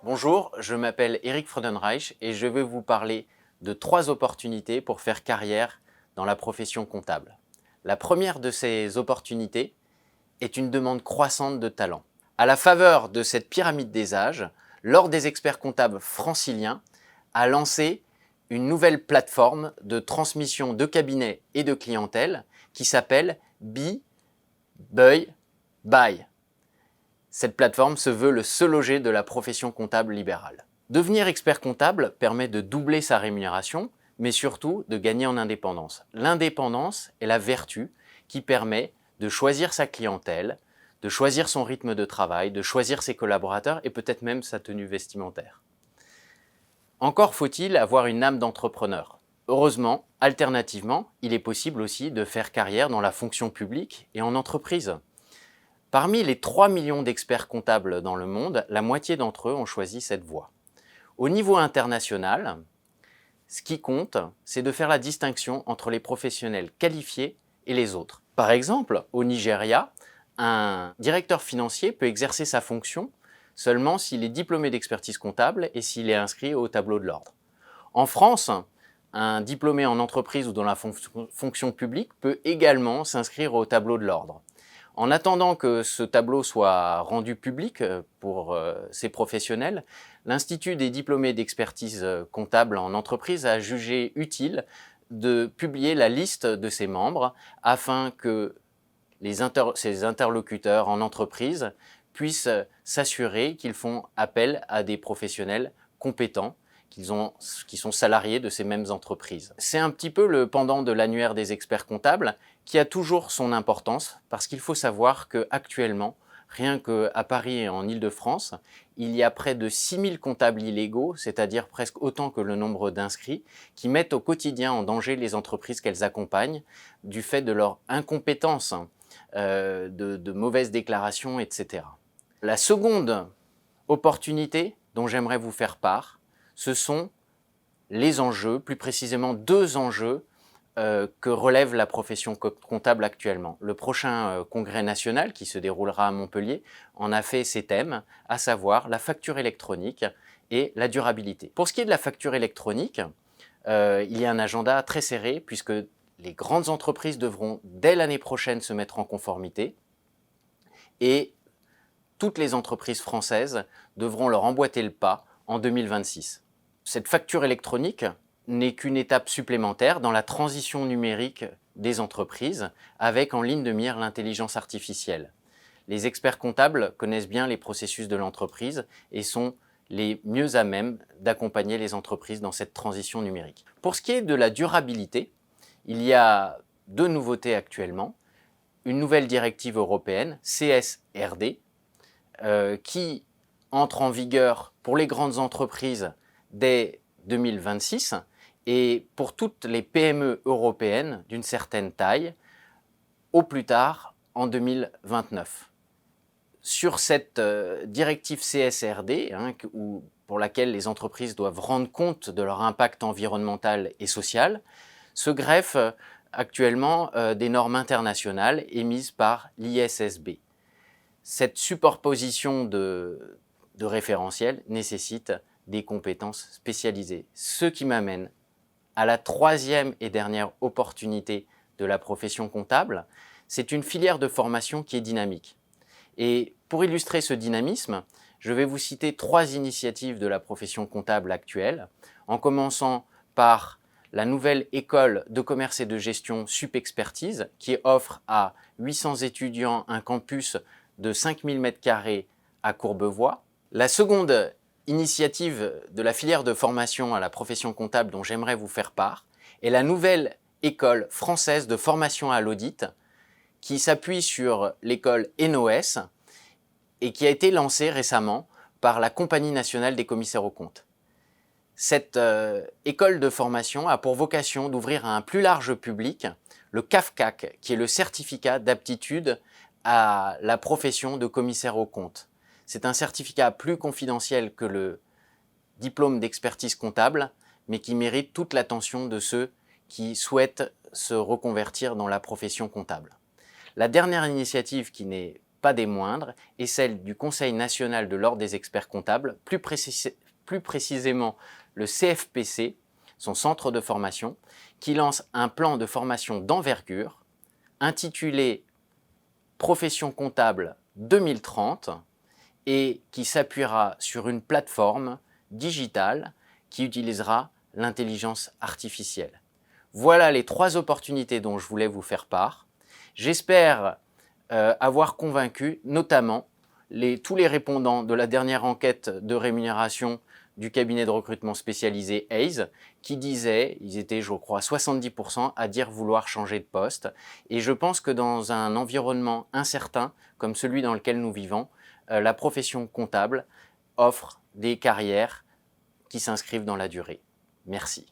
Bonjour, je m'appelle Eric Freudenreich et je vais vous parler de 3 opportunités pour faire carrière dans la profession comptable. La première de ces opportunités est une demande croissante de talents. À la faveur de cette pyramide des âges, l'Ordre des experts comptables francilien a lancé une nouvelle plateforme de transmission de cabinets et de clientèle qui s'appelle Be, Buy, Buy. Cette plateforme se veut le seul loger de la profession comptable libérale. Devenir expert comptable permet de doubler sa rémunération, mais surtout de gagner en indépendance. L'indépendance est la vertu qui permet de choisir sa clientèle, de choisir son rythme de travail, de choisir ses collaborateurs et peut-être même sa tenue vestimentaire. Encore faut-il avoir une âme d'entrepreneur. Heureusement, alternativement, il est possible aussi de faire carrière dans la fonction publique et en entreprise. Parmi les 3 millions d'experts comptables dans le monde, la moitié d'entre eux ont choisi cette voie. Au niveau international, ce qui compte, c'est de faire la distinction entre les professionnels qualifiés et les autres. Par exemple, au Nigeria, un directeur financier peut exercer sa fonction seulement s'il est diplômé d'expertise comptable et s'il est inscrit au tableau de l'ordre. En France, un diplômé en entreprise ou dans la fonction publique peut également s'inscrire au tableau de l'ordre. En attendant que ce tableau soit rendu public pour ces professionnels, l'Institut des diplômés d'expertise comptable en entreprise a jugé utile de publier la liste de ses membres afin que ses interlocuteurs en entreprise puissent s'assurer qu'ils font appel à des professionnels compétents qui sont salariés de ces mêmes entreprises. C'est un petit peu le pendant de l'annuaire des experts comptables qui a toujours son importance parce qu'il faut savoir qu'actuellement, rien qu'à Paris et en Île-de-France, il y a près de 6000 comptables illégaux, c'est-à-dire presque autant que le nombre d'inscrits, qui mettent au quotidien en danger les entreprises qu'elles accompagnent du fait de leur incompétence, de mauvaises déclarations, etc. La seconde opportunité dont j'aimerais vous faire part, ce sont les enjeux, plus précisément 2 enjeux que relève la profession comptable actuellement. Le prochain congrès national qui se déroulera à Montpellier en a fait ses thèmes, à savoir la facture électronique et la durabilité. Pour ce qui est de la facture électronique, il y a un agenda très serré puisque les grandes entreprises devront dès l'année prochaine se mettre en conformité et toutes les entreprises françaises devront leur emboîter le pas en 2026. Cette facture électronique n'est qu'une étape supplémentaire dans la transition numérique des entreprises avec en ligne de mire l'intelligence artificielle. Les experts comptables connaissent bien les processus de l'entreprise et sont les mieux à même d'accompagner les entreprises dans cette transition numérique. Pour ce qui est de la durabilité, il y a 2 nouveautés actuellement. Une nouvelle directive européenne, CSRD, qui entre en vigueur pour les grandes entreprises dès 2026 et pour toutes les PME européennes d'une certaine taille, au plus tard en 2029. Sur cette directive CSRD, pour laquelle les entreprises doivent rendre compte de leur impact environnemental et social, se greffent actuellement des normes internationales émises par l'ISSB. Cette superposition de référentiels nécessite des compétences spécialisées. Ce qui m'amène à la 3e et dernière opportunité de la profession comptable, c'est une filière de formation qui est dynamique. Et pour illustrer ce dynamisme, je vais vous citer 3 initiatives de la profession comptable actuelle, en commençant par la nouvelle école de commerce et de gestion Supexpertise, qui offre à 800 étudiants un campus de 5000 m² à Courbevoie. La seconde initiative de la filière de formation à la profession comptable dont j'aimerais vous faire part est la nouvelle école française de formation à l'audit qui s'appuie sur l'école ENOS et qui a été lancée récemment par la Compagnie nationale des commissaires aux comptes. Cette école de formation a pour vocation d'ouvrir à un plus large public le CAFCAC, qui est le certificat d'aptitude à la profession de commissaire aux comptes. C'est un certificat plus confidentiel que le diplôme d'expertise comptable, mais qui mérite toute l'attention de ceux qui souhaitent se reconvertir dans la profession comptable. La dernière initiative, qui n'est pas des moindres, est celle du Conseil national de l'Ordre des experts comptables, plus précisément le CFPC, son centre de formation, qui lance un plan de formation d'envergure intitulé Profession comptable 2030 et qui s'appuiera sur une plateforme digitale qui utilisera l'intelligence artificielle. Voilà les 3 opportunités dont je voulais vous faire part. J'espère avoir convaincu notamment tous les répondants de la dernière enquête de rémunération du cabinet de recrutement spécialisé Hays, qui disaient, ils étaient je crois 70% à dire vouloir changer de poste. Et je pense que dans un environnement incertain comme celui dans lequel nous vivons, la profession comptable offre des carrières qui s'inscrivent dans la durée. Merci.